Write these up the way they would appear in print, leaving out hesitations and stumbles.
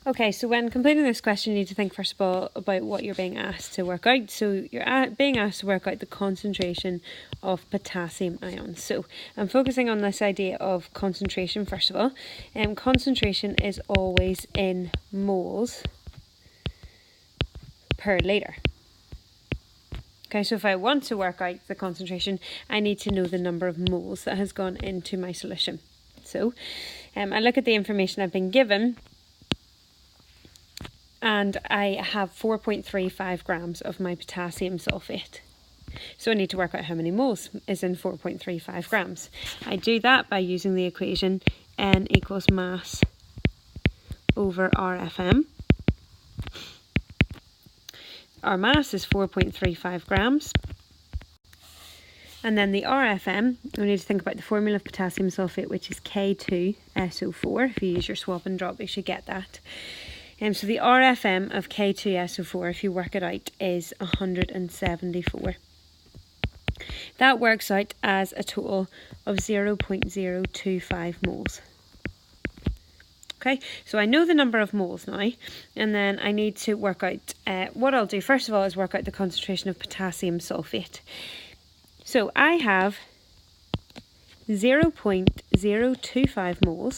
Okay, so when completing this question, you need to think first of all about what you're being asked to work out. So you're being asked to work out the concentration of potassium ions. So I'm focusing on this idea of concentration first of all. Concentration is always in moles per litre. Okay, so if I want to work out the concentration, I need to know the number of moles that has gone into my solution. So I look at the information I've been given, and I have 4.35 grams of my potassium sulfate. So I need to work out how many moles is in 4.35 grams. I do that by using the equation N equals mass over RFM. Our mass is 4.35 grams. And then the RFM, we need to think about the formula of potassium sulfate, which is K2SO4. If you use your swap and drop, you should get that. So the RFM of K2SO4, if you work it out, is 174. That works out as a total of 0.025 moles. Okay, so I know the number of moles now, and then I need to work out, what I'll do first of all is work out the concentration of potassium sulfate. So I have 0.025 moles.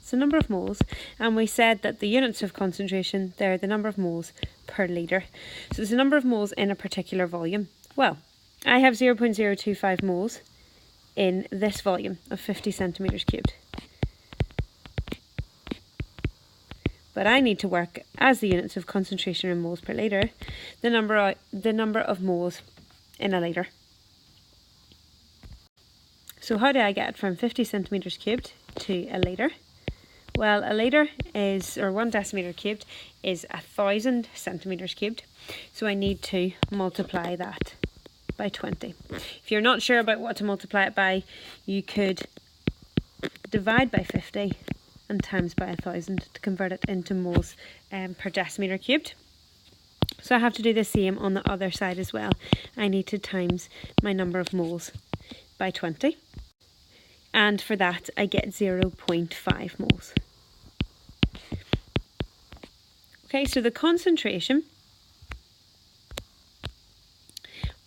The number of moles, and we said that the units of concentration, they're the number of moles per litre. So it's the number of moles in a particular volume. Well, I have 0.025 moles in this volume of 50 centimetres cubed. But I need to work, as the units of concentration in moles per litre, the number of moles in a litre. So how do I get from 50 centimetres cubed to a litre? Well, a litre is, or 1 decimetre cubed, is 1,000 centimetres cubed. So I need to multiply that by 20. If you're not sure about what to multiply it by, you could divide by 50 and times by 1,000 to convert it into moles per decimetre cubed. So I have to do the same on the other side as well. I need to times my number of moles by 20. And for that, I get 0.5 moles. Okay, so the concentration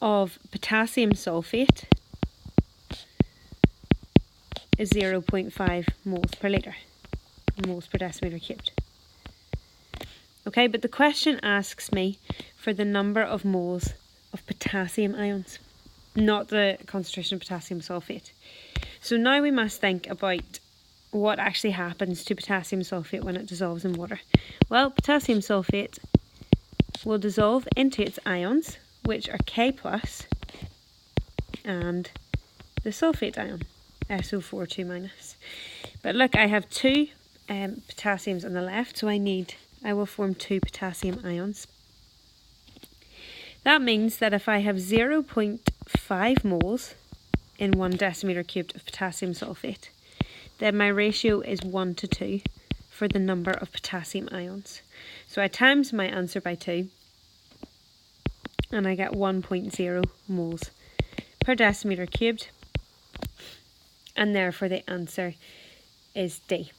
of potassium sulfate is 0.5 moles per litre, moles per decimetre cubed. Okay, but the question asks me for the number of moles of potassium ions, not the concentration of potassium sulfate. So now we must think about what actually happens to potassium sulfate when it dissolves in water. Well, potassium sulfate will dissolve into its ions, which are K plus, and the sulfate ion, SO4 2-. But look, I have two potassiums on the left, so I will form 2 potassium ions. That means that if I have 0.5 moles in 1 decimetre cubed of potassium sulfate, then my ratio is 1 to 2 for the number of potassium ions. So I times my answer by 2, and I get 1.0 moles per decimetre cubed, and therefore the answer is D.